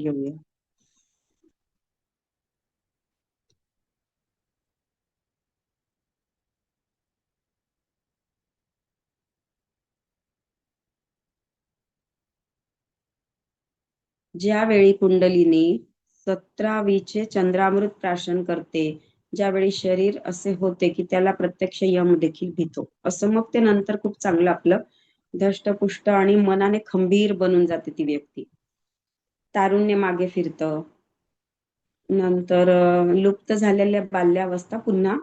घेऊया. ज्यावेळी कुंडलिनी 17वीचे चंद्रामृत प्राशन करते, ज्यावेळी शरीर असे होते की त्याला प्रत्यक्ष यम देखील भीतो, असं मग ते नंतर खूप चांगलं आपलं धष्टपुष्ट आणि मनाने खंबीर बनून जाते ती व्यक्ती. तारुण्य मागे फिरतं. नंतर लुप्त झालेल्या बाल्यावस्था पुन्हा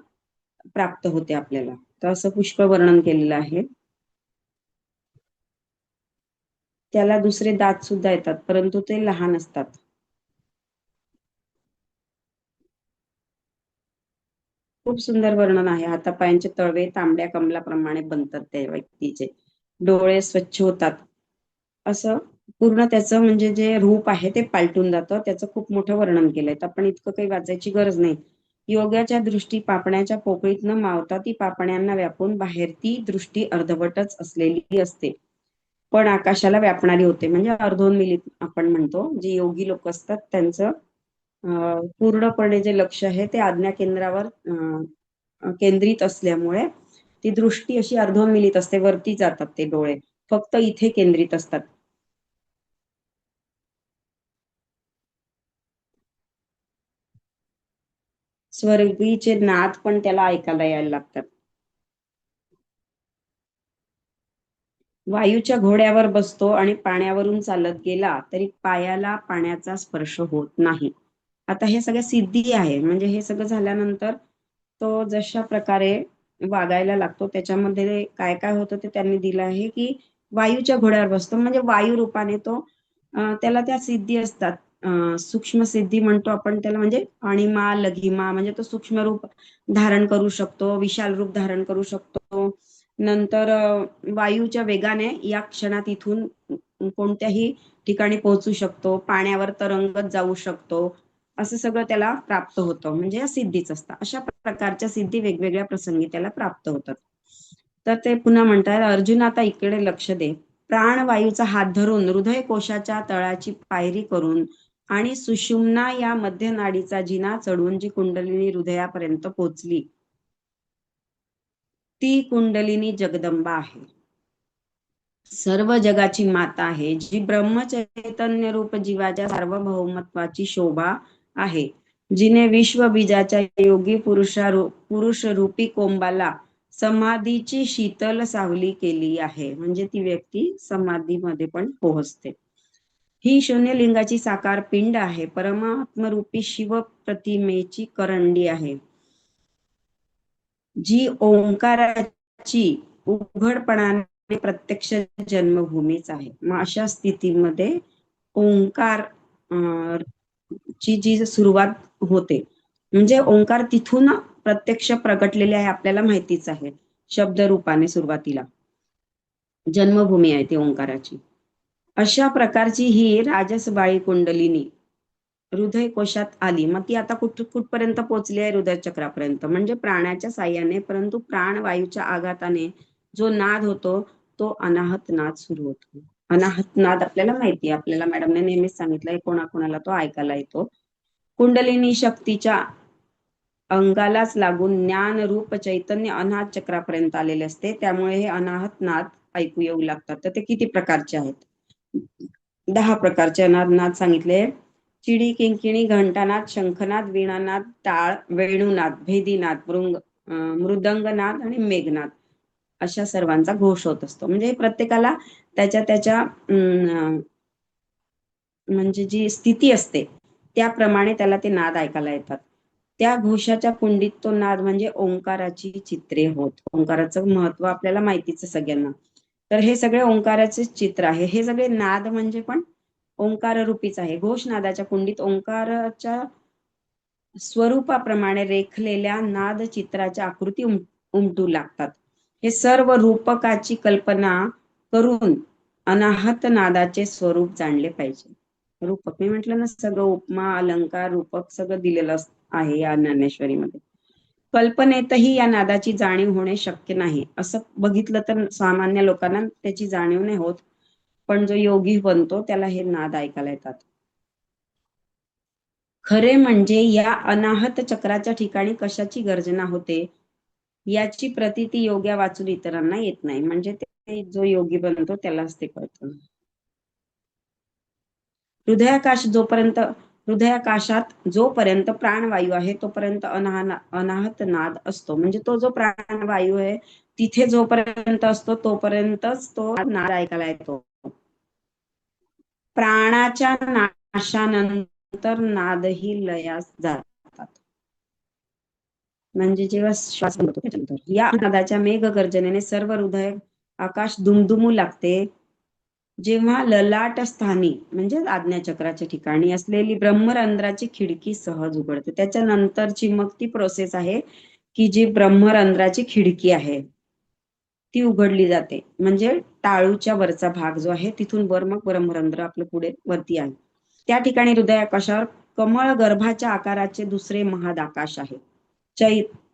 प्राप्त होते आपल्याला. तर असं पुष्कळ वर्णन केलेलं आहे. त्याला दुसरे दात सुद्धा येतात, परंतु ते लहान असतात. खूप सुंदर वर्णन आहे. हातापायांचे तळवे तांबड्या कमलाप्रमाणे बनतात त्या व्यक्तीचे. डोळे स्वच्छ होतात. असं पूर्ण त्याचं म्हणजे जे रूप आहे ते पालटून जातं. त्याचं खूप मोठं वर्णन केलंय. तर आपण इतकं काही वाचायची गरज नाही. योगाच्या दृष्टी पापण्याच्या पोकळीत न मावता ती पापण्यांना व्यापून बाहेर ती दृष्टी अर्धवटच असलेली असते. पण आकाशाला व्यापणारी होते. म्हणजे अर्धोन्मिलित आपण म्हणतो. जे योगी लोक असतात त्यांचं पूर्णपणे जे लक्ष आहे ते आज्ञा केंद्रावर केंद्रित असल्यामुळे ती दृष्टी अशी अर्धोन्मिलित असते. वरती जातात ते डोळे, फक्त इथे केंद्रित असतात. स्वर्गीचे नाद पण त्याला ऐकायला यायला लागतात. वायूच्या घोड्यावर बसतो आणि पाण्यावरून चालत गेला तरी पायाला पाण्याचा स्पर्श होत नाही. आता हे सगळं सिद्धी आहे. म्हणजे हे सगळं झाल्यानंतर तो जशा प्रकारे वागायला लागतो त्याच्यामध्ये काय काय होतं ते त्यांनी दिलं आहे की वायूच्या घोड्यावर बसतो म्हणजे वायू रूपाने तो त्याला त्या सिद्धी असतात. सूक्ष्म सिद्धी म्हणतो आपण त्याला, म्हणजे अणिमा लघिमा, म्हणजे तो सूक्ष्म रूप धारण करू शकतो, विशाल रूप धारण करू शकतो. नंतर वायूच्या वेगाने या क्षणात इथून कोणत्याही ठिकाणी पोहोचू शकतो, पाण्यावर तरंगत जाऊ शकतो. असं सगळं त्याला प्राप्त होतं. म्हणजे या सिद्धीच असतात. अशा प्रकारच्या सिद्धी वेगवेगळ्या प्रसंगी त्याला प्राप्त होतात. तर ते पुन्हा म्हणतात, अर्जुन आता इकडे लक्ष दे. प्राणवायूचा हात धरून हृदय कोशाच्या तळाची पायरी करून आणि सुषुम्ना या मध्य नाडीचा जिना चढून जी कुंडलिनी हृदयापर्यंत पोहोचली, ती कुंडलिनी जगदंबा आहे. सर्व जगाची माता आहे, जी ब्रह्मचैतन्य रूप जीवाच्या सार्वभौमत्वाची शोभा आहे, जिने विश्व बीजाच्या योगी पुरुष रूपी कोंबाला समाधीची शीतल सावली केली आहे. म्हणजे ती व्यक्ती समाधीमध्ये पण पोहोचते. ही शून्यलिंगाची साकार पिंड आहे, परमात्मरूपी शिव प्रतिमेची करंडी आहे, जी ओंकाराची उघडपणाने प्रत्यक्ष जन्मभूमीच आहे. मग अशा स्थितीमध्ये ओंकार ची जी सुरुवात होते, म्हणजे ओंकार तिथून प्रत्यक्ष प्रगटलेले आहे आपल्याला माहितीच आहे. शब्द रूपाने सुरुवातीला जन्मभूमी आहे ती ओंकाराची. अशा प्रकारची ही राजसबाळी कुंडलिनी हृदय कोशात आली. मग ती आता कुठपर्यंत पोहोचली आहे? हृदय चक्रापर्यंत. म्हणजे प्राण्याच्या साह्याने, परंतु प्राणवायूच्या आघाताने जो नाद होतो तो अनाहत नाद सुरू होतो. अनाहत नाद आपल्याला माहिती आहे, आपल्याला मॅडमने नेहमीच सांगितलंय, कोणाकोणाला तो ऐकायला येतो. कुंडलिनी शक्तीच्या अंगालाच लागून ज्ञान रूप चैतन्य अनाहत चक्रापर्यंत आलेले असते. त्यामुळे हे अनाहत नाद ऐकू येऊ लागतात. तर ते किती प्रकारचे आहेत? 10 प्रकारचे अनाहत नाद सांगितले. चिडी, किंकिणी, घंटानाद, शंखनाद, वीणानाद, टाळ, वेणुनाद, भेदीनाद, मृदंगनाद आणि मेघनाद, अशा सर्वांचा घोष होत असतो. म्हणजे प्रत्येकाला त्याच्या त्याच्या म्हणजे जी स्थिती असते त्याप्रमाणे त्याला ते नाद ऐकायला येतात. त्या घोषाच्या कुंडीत तो नाद म्हणजे ओंकाराची चित्रे होत. ओंकाराचं महत्व आपल्याला माहितीच आहे सगळ्यांना. तर हे सगळे ओंकाराचे चित्र आहे. हे सगळे नाद म्हणजे पण ओंकार रूपीच आहे. घोषनादाच्या कुंडीत ओंकाराच्या स्वरूपाप्रमाणे रेखलेल्या नाद चित्राच्या आकृती उमटू लागतात. हे सर्व रूपकाची कल्पना करून अनाहत नादाचे स्वरूप जाणले पाहिजे. रूपक मी म्हंटल ना, सगळं उपमा अलंकार रूपक सगळं दिलेलं आहे या ज्ञानेश्वरीमध्ये. कल्पनेतही या नादाची जाणीव होणे शक्य नाही. असं बघितलं तर सामान्य लोकांना त्याची जाणीव नाही होत, पण जो योगी बनतो त्याला हे नाद ऐकायला येतात. खरे म्हणजे या अनाहत चक्राच्या ठिकाणी कशाची गर्जना होते याची प्रतीती योग्य वाचून इतरांना येत नाही. म्हणजे ते जो योगी बनतो त्यालाच ते कळतं. हृदयाकाश जोपर्यंत हृदयाकाशात जोपर्यंत प्राणवायू आहे तोपर्यंत अनाहत नाद असतो. म्हणजे तो जो प्राणवायू आहे तिथे जोपर्यंत असतो तोपर्यंतच तो नाद ऐकायला येतो. प्राणाच्या नाशानंतर नादही लयास जातात. म्हणजे जेव्हा श्वास बंद होतो त्याच्यानंतर या नादाच्या मेघ गर्जनेने सर्व हृदय आकाश दुमदुमू लागते. जेव्हा ललाट स्थानी म्हणजे आज्ञाचक्राच्या ठिकाणी असलेली ब्रह्मरंध्राची खिडकी सहज उघडते. त्याच्यानंतरची मग ती प्रोसेस आहे की जी ब्रह्मरंध्राची खिडकी आहे ती उघडली जाते. म्हणजे टाळूच्या वरचा भाग जो आहे तिथून वर मग ब्रह्मरंध्र आपलं पुढे वरती आहे. त्या ठिकाणी हृदयाकाशावर कमळ गर्भाच्या आकाराचे दुसरे महाद आकाश आहे.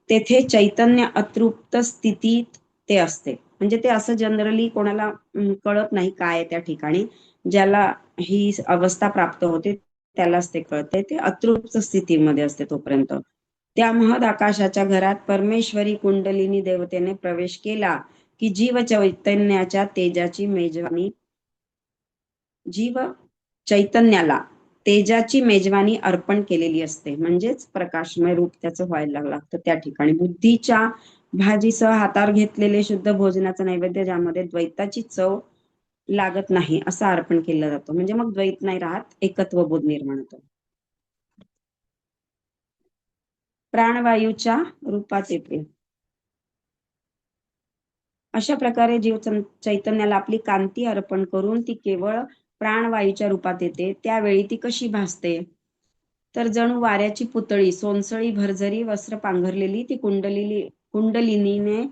तेथे चैतन्य अतृप्त स्थितीत ते असते. म्हणजे ते असं जनरली कोणाला कळत नाही काय आहे त्या ठिकाणी. ज्याला ही अवस्था प्राप्त होते त्यालाच ते कळते. ते अतृप्त स्थितीमध्ये असते तोपर्यंत. त्या महद आकाशाच्या घरात परमेश्वरी कुंडलिनी देवतेने प्रवेश केला की जीव चैतन्याच्या तेजाची मेजवानी जीव चैतन्याला तेजाची मेजवानी अर्पण केलेली असते. म्हणजेच प्रकाशमय रूप त्याचं व्हायला लागतं त्या ठिकाणी. बुद्धीच्या भाजीसह हातावर घेतलेले शुद्ध भोजनाचं नैवेद्य ज्यामध्ये द्वैताची चव लागत नाही असं अर्पण केलं जातं. म्हणजे मग द्वैत नाही राहत, एकत्व बोध निर्माण होतो. प्राणवायूच्या रूपात येते. अशा प्रकारे जीव चैतन्याला आपली कांती अर्पण करून ती केवळ प्राणवायूच्या रूपात येते. त्यावेळी ती कशी भासते तर जणू वाऱ्याची पुतळी, सोनसळी भरजरी वस्त्र पांघरलेली ती कुंडलिनीने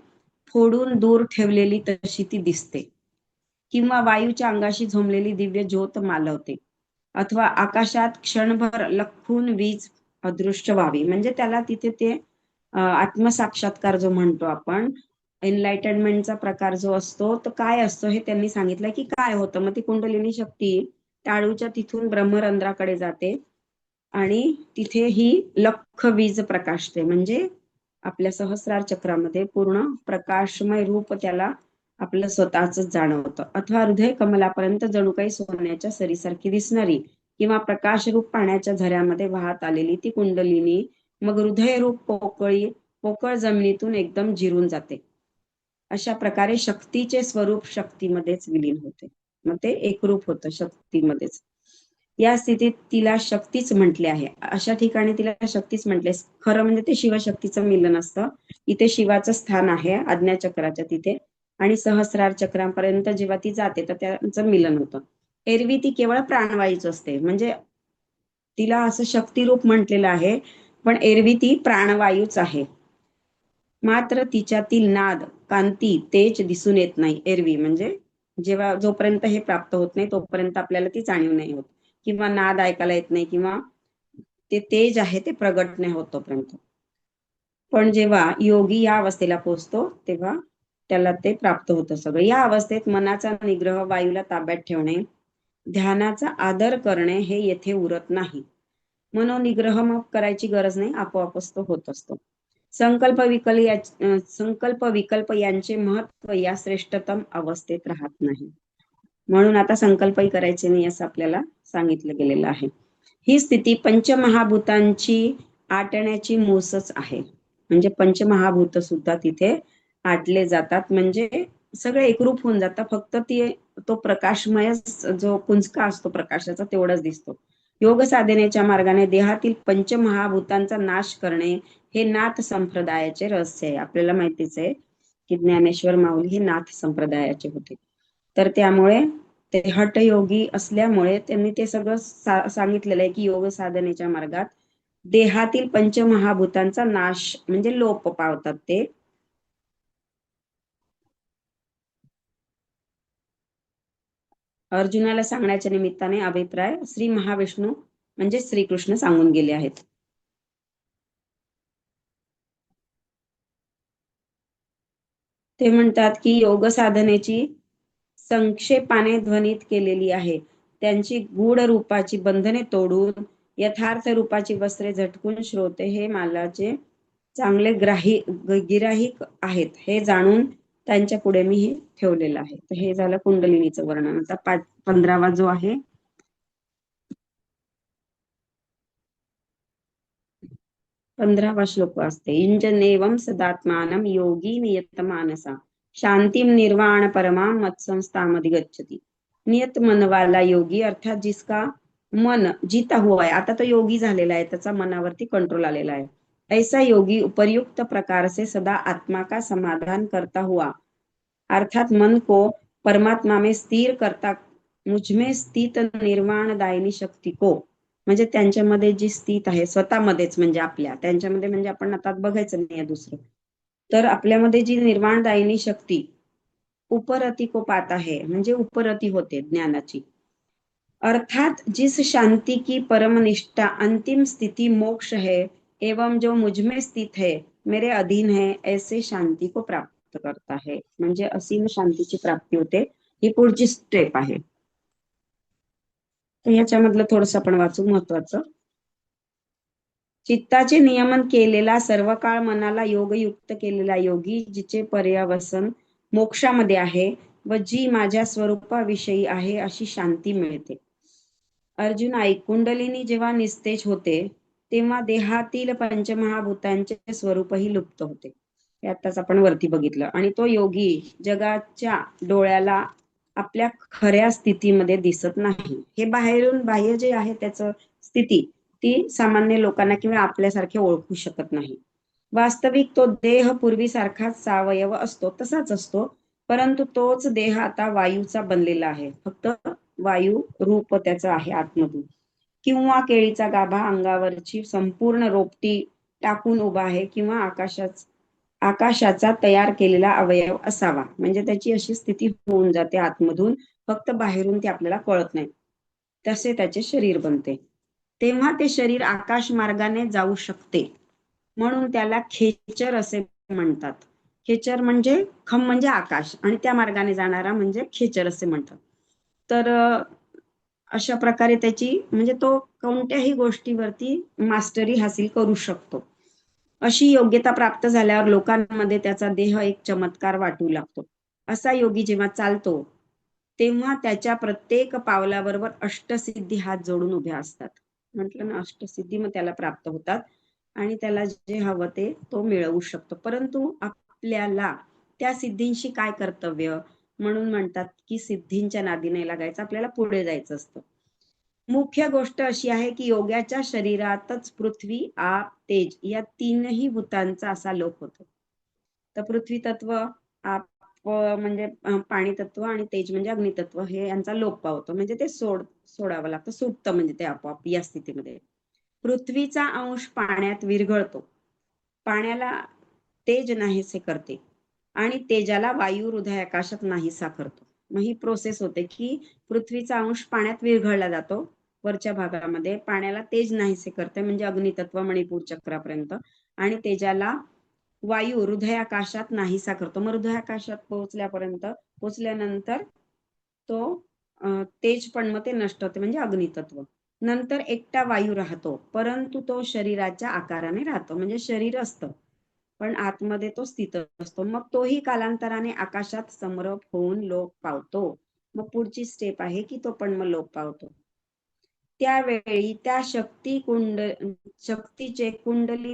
फोडून दूर ठेवलेली तशी ती दिसते. किंवा वायूच्या अंगाशी झोंबलेली दिव्य ज्योत मालवते. अथवा आकाशात क्षणभर लख्खून वीज अदृश्य व्हावी. म्हणजे त्याला तिथे ते आत्मसाक्षात्कार जो म्हणतो आपण, एनलाइटनमेंटचा प्रकार जो असतो तो काय असतो हे त्यांनी सांगितलं की काय होतं. मग ती कुंडलिनी शक्ती टाळूच्या तिथून ब्रह्मरंध्राकडे जाते आणि तिथे ही लख्ख वीज प्रकाशते. म्हणजे आपल्या सहस्रार चक्रामध्ये पूर्ण प्रकाशमय रूप त्याला आपलं स्वतःच जाणवतं. अथवा हृदय कमलापर्यंत जणू काही सोन्याच्या सरीसारखी दिसणारी किंवा प्रकाश रूप पाण्याच्या झऱ्यामध्ये वाहत आलेली ती कुंडलिनी मग हृदय रूप पोकळ जमिनीतून एकदम जिरून जाते. अशा प्रकारे शक्तीचे स्वरूप शक्तीमध्येच विलीन होते. मग ते एकरूप होतं शक्तीमध्येच. या स्थितीत तिला शक्तीच म्हटले आहे. अशा ठिकाणी तिला शक्तीच म्हटले. खरं म्हणजे ते शिवशक्तीचं मिलन असतं. इथे शिवाचं स्थान आहे आज्ञाचक्राच्या तिथे आणि सहस्रार चक्रापर्यंत जेव्हा ती जाते तर त्यांचं मिलन होतं. एरवी ती केवळ प्राणवायूच असते. म्हणजे तिला असं शक्तिरूप म्हटलेलं आहे पण एरवी ती प्राणवायूच आहे. मात्र तिच्यातील नाद, कांती, तेज दिसून येत नाही एरवी. म्हणजे जेव्हा जोपर्यंत हे प्राप्त होत नाही तोपर्यंत आपल्याला ती जाणीव नाही होत किंवा नाद ऐकायला येत नाही किंवा ते तेज आहे ते प्रगट नाही होत तोपर्यंत. पण जेव्हा योगी या अवस्थेला पोहोचतो तेव्हा त्याला ते प्राप्त होतं सगळं. या अवस्थेत मनाचा निग्रह, वायूला ताब्यात ठेवणे, ध्यानाचा आदर करणे हे येथे उरत नाही. मनोनिग्रह मग करायची गरज नाही, आपोआपच तो होत असतो. संकल्प विकल्प यांचे महत्व या श्रेष्ठतम अवस्थेत राहत नाही. म्हणून आता संकल्पही करायचे नाही असं आपल्याला सांगितलं गेलेलं आहे. ही स्थिती पंचमहाभूतांची आटण्याची मूसच आहे. म्हणजे पंचमहाभूत सुद्धा तिथे आटले जातात. म्हणजे सगळे एकरूप होऊन जातात. फक्त ती तो प्रकाशमय जो कुंचका असतो प्रकाशाचा तेवढाच दिसतो. योग साधनेच्या मार्गाने देहातील पंचमहाभूतांचा नाश करणे हे नाथ संप्रदायाचे रहस्य आहे. आपल्याला माहितीच आहे की ज्ञानेश्वर माऊली हे नाथ संप्रदायाचे होते. तर त्यामुळे ते हठयोगी असल्यामुळे त्यांनी ते सगळं सांगितलेलं आहे की योग साधनेच्या मार्गात देहातील पंचमहाभूतांचा नाश म्हणजे लोप पावतात ते. अर्जुनाला सांगण्याच्या निमित्ताने अभिप्राय श्री महाविष्णू म्हणजे श्रीकृष्ण सांगून गेले आहेत. ते म्हणतात की योग साधनेची संक्षेपाने ध्वनीत केलेली आहे. त्यांची गूढ रूपाची बंधने तोडून यथार्थ रूपाची वस्त्रे झटकून श्रोते हे मालाचे चांगले गिराहिक आहेत हे जाणून त्यांच्या पुढे मी हे ठेवलेलं आहे. तर हे झालं कुंडलिनीचं वर्णन. आता 15वा जो आहे 15वा श्लोक असते, इंजनेवम सदात्मानम योगी नियत मानसा शांतिम निर्वाण परमा मत्संस्थामधिगच्छति. नियत मन वाला योगी अर्थात जिसका मन जीता हुआ है, आता तो योगी झालेला आहे, त्याचा मनावरती कंट्रोल आलेला आहे. ऐसा योगी उपर्युक्त प्रकार से सदा आत्मा का समाधान करता हुआ अर्थात मन को परमात्मा में स्थिर करता मुझमें स्थित निर्वाण दायिनी शक्ती को, म्हणजे त्यांच्यामध्ये जी स्थित आहे स्वतःमध्येच, म्हणजे आपल्या त्यांच्यामध्ये, म्हणजे आपण आता बघायचं नाही दुसरं, तर आपल्यामध्ये जी निर्वाणदायिनी शक्ती उपरती को पाता है, म्हणजे उपरती होते ज्ञानाची, अर्थात जिस शांति की परम निष्ठा अंतिम स्थिति मोक्ष है एवं जो मुझमें स्थित है मेरे अधीन है ऐसे शांती को प्राप्त करता है, म्हणजे असीम शांतीची प्राप्ती होते. ही पुढची स्टेप आहे. तर याच्यामधलं थोडस आपण वाचू. महत्वाचं, चित्ताचे नियमन केलेला सर्व काळ मनाला योगयुक्त केलेला योगी जिचे पर्यवसन मोक्षामध्ये आहे व जी माझ्या स्वरूपाविषयी आहे अशी शांती मिळते. अर्जुन ऐक, कुंडलिनी जेव्हा निस्तेज होते तेव्हा देहातील पंचमहाभूतांचे स्वरूपही लुप्त होते. हे आताच आपण वरती बघितलं. आणि तो योगी जगाच्या डोळ्याला आपल्या खऱ्या स्थितीमध्ये दिसत नाही. हे बाहेरून बाह्य जे आहे त्याचं स्थिती ती सामान्य लोकांना किंवा आपल्यासारखे ओळखू शकत नाही. वास्तविक तो देह पूर्वीसारखाच सावयव असतो, तसाच असतो, परंतु तोच देह आता वायूचा बनलेला आहे. फक्त वायू रूप त्याचं आहे आतमधून. किंवा केळीचा गाभा अंगावरची संपूर्ण रोपटी टाकून उभा आहे, किंवा आकाशाचा तयार केलेला अवयव असावा, म्हणजे त्याची अशी स्थिती होऊन जाते आतमधून, फक्त बाहेरून ते आपल्याला कळत नाही. तसे त्याचे शरीर बनते. तेव्हा ते शरीर आकाश मार्गाने जाऊ शकते, म्हणून त्याला खेचर असे म्हणतात. खेचर म्हणजे खम म्हणजे आकाश, आणि त्या मार्गाने जाणारा म्हणजे खेचर असे म्हणतात. तर अशा प्रकारे त्याची, म्हणजे तो कोणत्याही गोष्टीवरती मास्टरी हासिल करू शकतो. अशी योग्यता प्राप्त झाल्यावर लोकांमध्ये त्याचा देह एक चमत्कार वाटू लागतो. असा योगी जेव्हा चालतो तेव्हा त्याच्या प्रत्येक पावलाबरोबर अष्टसिद्धी हात जोडून उभ्या असतात. म्हटलं ना, अष्टसिद्धी मग त्याला प्राप्त होतात आणि त्याला जे हवं ते तो मिळवू शकतो. परंतु आपल्याला त्या सिद्धींशी काय कर्तव्य, म्हणून म्हणतात की सिद्धींच्या नादी नाही लागायचं, आपल्याला पुढे जायचं असतं. मुख्य गोष्ट अशी आहे की योग्याच्या शरीरातच पृथ्वी, आप, तेज या तीनही भूतांचा असा लोप होतो. तर पृथ्वी तत्व, आप म्हणजे पाणी तत्व आणि तेज म्हणजे अग्नितत्व, हे यांचा लोप पावतो, म्हणजे ते सोडावं लागतं, सुटतं, म्हणजे ते आपोआप या स्थितीमध्ये. पृथ्वीचा अंश पाण्यात विरघळतो, पाण्याला तेज नाहीसे करते आणि तेजाला वायू हृदय आकाशात नाहीसा करतो. मग ही प्रोसेस होते की पृथ्वीचा अंश पाण्यात विरघळला जातो वरच्या भागामध्ये, पाण्याला तेज नाहीसे करते म्हणजे अग्नितत्व मणिपूर चक्रापर्यंत, आणि तेजाला वायू हृदयाकाशात नाहीसा करतो. मग हृदयाकाशात पोहोचल्यानंतर तो तेज पण मग ते नष्ट होते, म्हणजे अग्नितत्व. नंतर एकटा वायू राहतो, परंतु तो शरीराच्या आकाराने राहतो, म्हणजे शरीर असतं पण आतमध्ये तो स्थित असतो. मग तोही कालांतराने आकाशात समरप होऊन लोप पावतो. मग पुढची स्टेप आहे की तो पण मग लोप पावतो. त्यावेळी त्या शक्तीचे कुंडली